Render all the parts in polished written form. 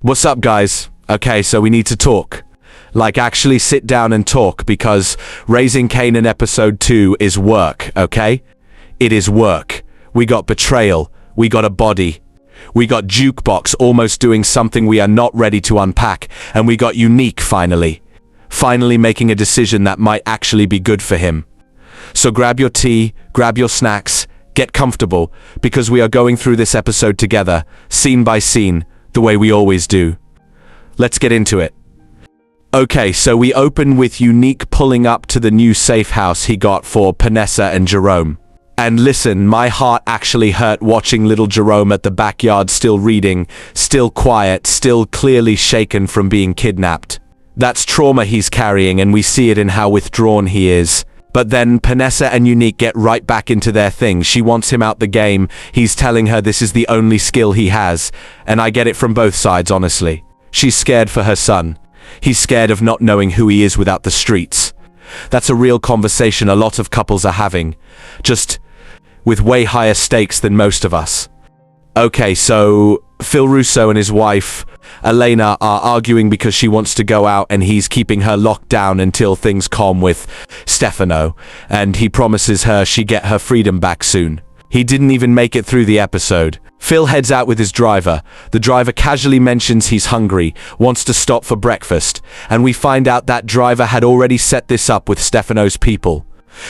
What's up, guys? Okay, so we need to talk. Like, actually sit down and talk, because Raising Kanan episode 2 is work, okay? It is work. We got betrayal. We got a body. We got Jukebox almost doing something we are not ready to unpack, and we got Unique finally. Finally making a decision that might actually be good for him. So grab your tea, grab your snacks, get comfortable, because we are going through this episode together, scene by scene, the way we always do. Let's get into it. Okay, so we open with Unique pulling up to the new safe house he got for Panessa and Jerome. And listen, my heart actually hurt watching little Jerome at the backyard still reading, still quiet, still clearly shaken from being kidnapped. That's trauma he's carrying, and we see it in how withdrawn he is. But then Panessa and Unique get right back into their thing. She wants him out the game. He's telling her this is the only skill he has. And I get it from both sides, honestly. She's scared for her son. He's scared of not knowing who he is without the streets. That's a real conversation a lot of couples are having. Just with way higher stakes than most of us. Okay, so Phil Russo and his wife, Elena, are arguing because she wants to go out and he's keeping her locked down until things calm with Stefano, and he promises her she get her freedom back soon. He didn't even make it through the episode. Phil heads out with his driver. The driver casually mentions he's hungry, wants to stop for breakfast, and we find out that driver had already set this up with Stefano's people.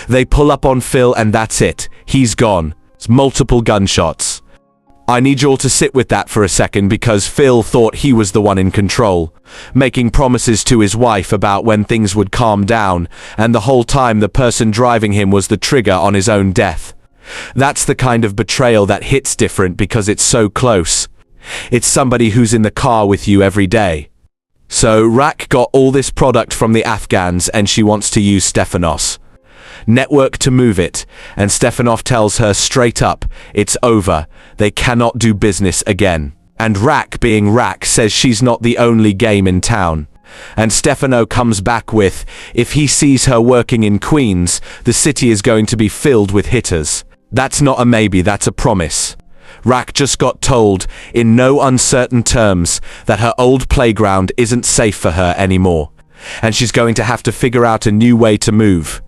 They pull up on Phil and that's it. He's gone. It's multiple gunshots. I need you all to sit with that for a second, because Phil thought he was the one in control, making promises to his wife about when things would calm down, and the whole time the person driving him was the trigger on his own death. That's the kind of betrayal that hits different because it's so close. It's somebody who's in the car with you every day. So Raq got all this product from the Afghans and she wants to use Stefanos' network to move it, and Stefanov tells her straight up, it's over, they cannot do business again. And Raq, being Raq, says she's not the only game in town. And Stefano comes back with, if he sees her working in Queens, the city is going to be filled with hitters. That's not a maybe, that's a promise. Raq just got told, in no uncertain terms, that her old playground isn't safe for her anymore, and she's going to have to figure out a new way to move.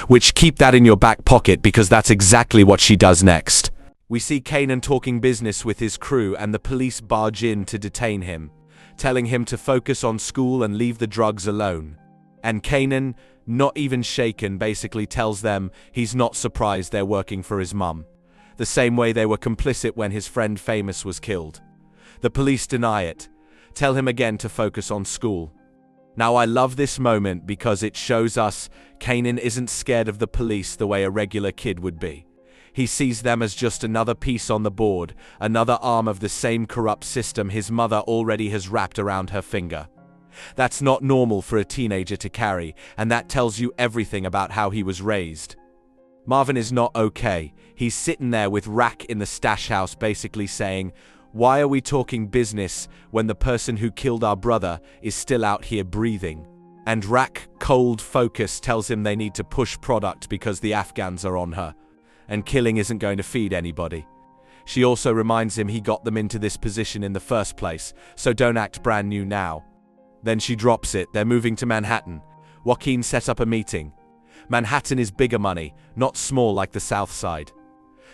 Which, keep that in your back pocket, because that's exactly what she does next. We see Kanan talking business with his crew and the police barge in to detain him, telling him to focus on school and leave the drugs alone. And Kanan, not even shaken, basically tells them he's not surprised they're working for his mum, the same way they were complicit when his friend Famous was killed. The police deny it, tell him again to focus on school. Now I love this moment because it shows us Kanan isn't scared of the police the way a regular kid would be. He sees them as just another piece on the board, another arm of the same corrupt system his mother already has wrapped around her finger. That's not normal for a teenager to carry, and that tells you everything about how he was raised. Marvin is not okay. He's sitting there with Raq in the stash house basically saying, why are we talking business when the person who killed our brother is still out here breathing? And Raq, cold focus, tells him they need to push product because the Afghans are on her, and killing isn't going to feed anybody. She also reminds him he got them into this position in the first place, so don't act brand new now. Then she drops it. They're moving to Manhattan. Joaquin set up a meeting. Manhattan is bigger money, not small like the South Side.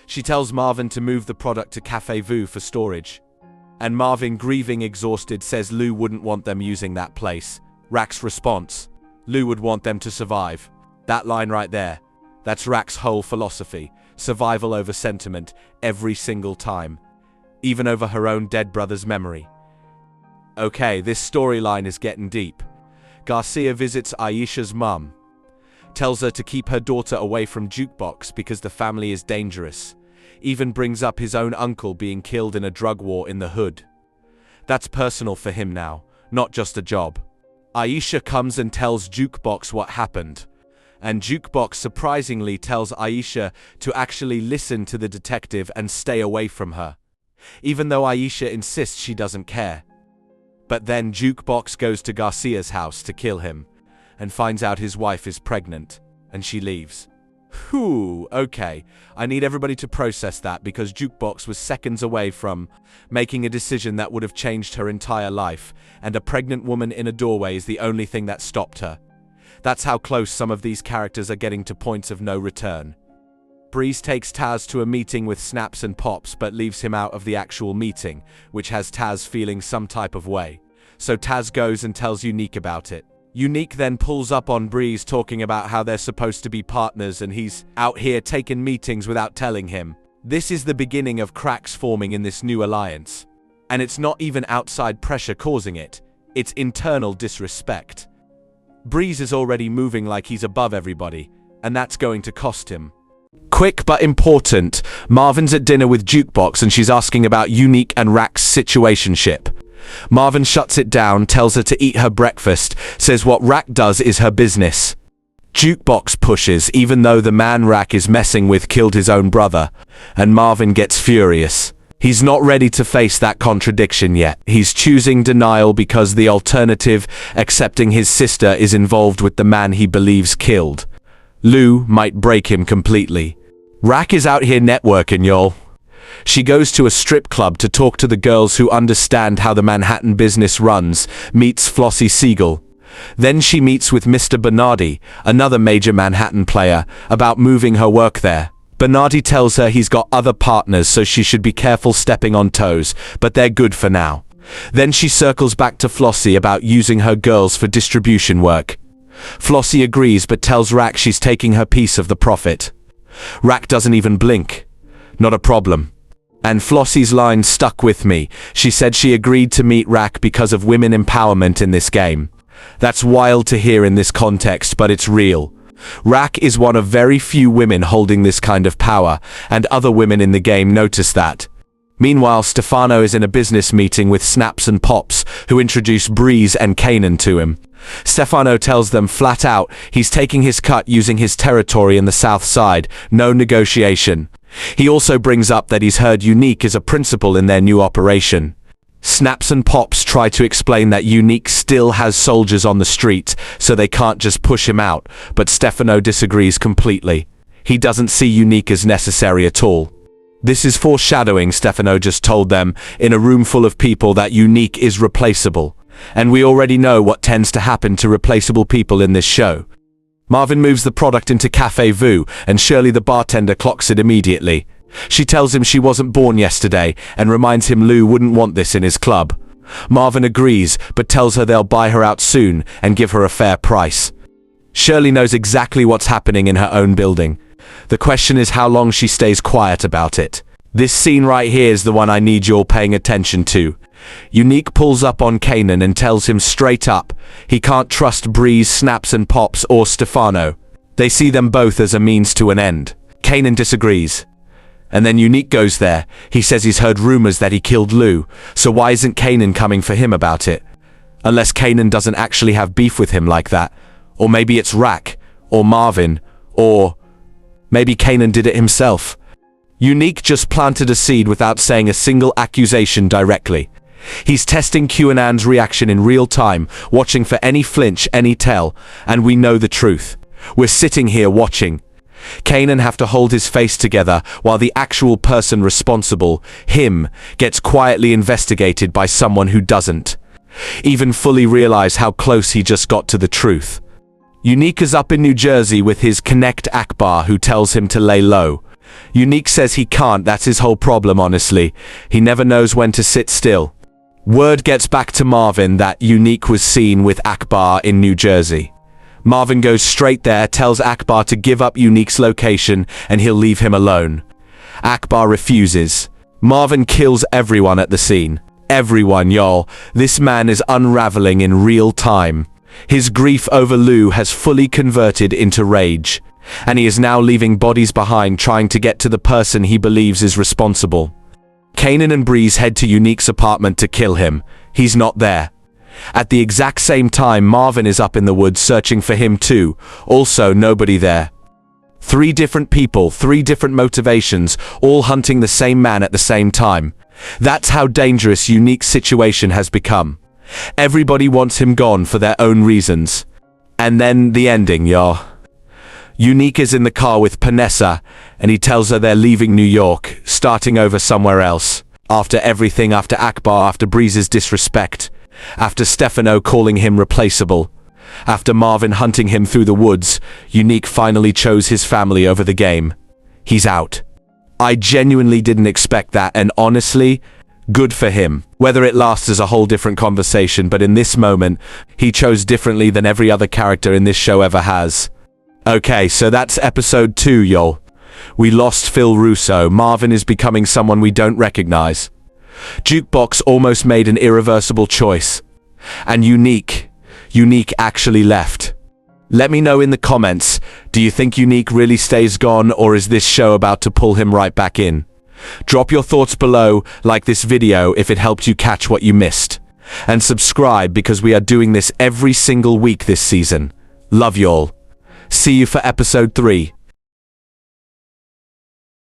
She tells Marvin to move the product to Cafe Vu for storage. And Marvin, grieving, exhausted, says Lou wouldn't want them using that place. Raq's response, Lou would want them to survive. That line right there, that's Raq's whole philosophy. Survival over sentiment, every single time. Even over her own dead brother's memory. Okay, this storyline is getting deep. Garcia visits Aisha's mum. Tells her to keep her daughter away from Jukebox because the family is dangerous. Even brings up his own uncle being killed in a drug war in the hood. That's personal for him now, not just a job. Aisha comes and tells Jukebox what happened. And Jukebox surprisingly tells Aisha to actually listen to the detective and stay away from her, even though Aisha insists she doesn't care. But then Jukebox goes to Garcia's house to kill him, and finds out his wife is pregnant, and she leaves. Whew, okay. I need everybody to process that because Jukebox was seconds away from making a decision that would have changed her entire life, and a pregnant woman in a doorway is the only thing that stopped her. That's how close some of these characters are getting to points of no return. Breeze takes Taz to a meeting with Snaps and Pops but leaves him out of the actual meeting, which has Taz feeling some type of way. So Taz goes and tells Unique about it. Unique then pulls up on Breeze talking about how they're supposed to be partners and he's out here taking meetings without telling him. This is the beginning of cracks forming in this new alliance. And it's not even outside pressure causing it, it's internal disrespect. Breeze is already moving like he's above everybody, and that's going to cost him. Quick but important, Marvin's at dinner with Jukebox and she's asking about Unique and Raq's situationship. Marvin shuts it down, tells her to eat her breakfast, says what Raq does is her business. Jukebox pushes, even though the man Raq is messing with killed his own brother, and Marvin gets furious. He's not ready to face that contradiction yet. He's choosing denial because the alternative, accepting his sister, is involved with the man he believes killed. Lou might break him completely. Raq is out here networking, y'all. She goes to a strip club to talk to the girls who understand how the Manhattan business runs, meets Flossie Siegel. Then she meets with Mr. Bernardi, another major Manhattan player, about moving her work there. Bernardi tells her he's got other partners so she should be careful stepping on toes, but they're good for now. Then she circles back to Flossie about using her girls for distribution work. Flossie agrees but tells Raq she's taking her piece of the profit. Raq doesn't even blink. Not a problem. And Flossie's line stuck with me. She said she agreed to meet Raq because of women empowerment in this game. That's wild to hear in this context, but it's real. Raq is one of very few women holding this kind of power, and other women in the game notice that. Meanwhile, Stefano is in a business meeting with Snaps and Pops, who introduce Breeze and Kanan to him. Stefano tells them flat out he's taking his cut using his territory in the South Side, no negotiation. He also brings up that he's heard Unique is a principal in their new operation. Snaps and Pops try to explain that Unique still has soldiers on the street, so they can't just push him out, but Stefano disagrees completely. He doesn't see Unique as necessary at all. This is foreshadowing, Stefano just told them, in a room full of people, that Unique is replaceable. And we already know what tends to happen to replaceable people in this show. Marvin moves the product into Cafe Vu, and Shirley the bartender clocks it immediately. She tells him she wasn't born yesterday, and reminds him Lou wouldn't want this in his club. Marvin agrees, but tells her they'll buy her out soon, and give her a fair price. Shirley knows exactly what's happening in her own building. The question is how long she stays quiet about it. This scene right here is the one I need you all paying attention to. Unique pulls up on Kanan and tells him straight up he can't trust Breeze, Snaps and Pops or Stefano. They see them both as a means to an end. Kanan disagrees. And then Unique goes there. He says he's heard rumors that he killed Lou, so why isn't Kanan coming for him about it? Unless Kanan doesn't actually have beef with him like that. Or maybe it's Raq, or Marvin, or maybe Kanan did it himself. Unique just planted a seed without saying a single accusation directly. He's testing Kanan's reaction in real time, watching for any flinch, any tell, and we know the truth. We're sitting here watching. Kanan have to hold his face together while the actual person responsible, him, gets quietly investigated by someone who doesn't even fully realize how close he just got to the truth. Unique is up in New Jersey with his Connect Akbar, who tells him to lay low. Unique says he can't, that's his whole problem honestly. He never knows when to sit still. Word gets back to Marvin that Unique was seen with Akbar in New Jersey. Marvin goes straight there, tells Akbar to give up Unique's location and he'll leave him alone. Akbar refuses. Marvin kills everyone at the scene. Everyone, y'all. This man is unraveling in real time. His grief over Lou has fully converted into rage, and he is now leaving bodies behind trying to get to the person he believes is responsible. Kanan and Breeze head to Unique's apartment to kill him. He's not there. At the exact same time, Marvin is up in the woods searching for him too. Also, nobody there. 3 different people, 3 different motivations, all hunting the same man at the same time. That's how dangerous Unique's situation has become. Everybody wants him gone for their own reasons. And then the ending, y'all. Unique is in the car with Panessa, and he tells her they're leaving New York, starting over somewhere else. After everything, after Akbar, after Breeze's disrespect, after Stefano calling him replaceable, after Marvin hunting him through the woods, Unique finally chose his family over the game. He's out. I genuinely didn't expect that, and honestly, good for him. Whether it lasts is a whole different conversation, but in this moment, he chose differently than every other character in this show ever has. Okay, so that's episode 2, y'all. We lost Phil Russo. Marvin is becoming someone we don't recognize. Jukebox almost made an irreversible choice. And Unique actually left. Let me know in the comments, do you think Unique really stays gone, or is this show about to pull him right back in? Drop your thoughts below, like this video if it helped you catch what you missed. And subscribe because we are doing this every single week this season. Love y'all. See you for episode 3.